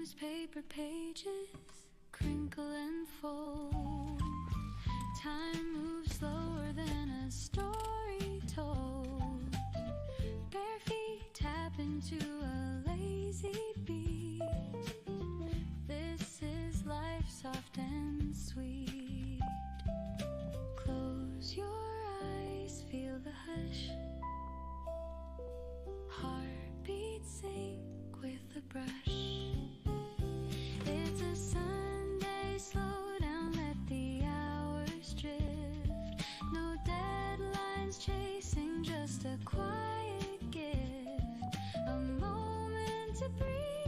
Newspaper pages crinkle and fold. Time moves slower than a story told. Bare feet tap into a lazy beat. This is life, soft and sweet. Close your eyes, feel the hush. Heartbeat sync with the brush. It's a Sunday, slow down, let the hours drift. No deadlines chasing, just a quiet gift. A moment to breathe.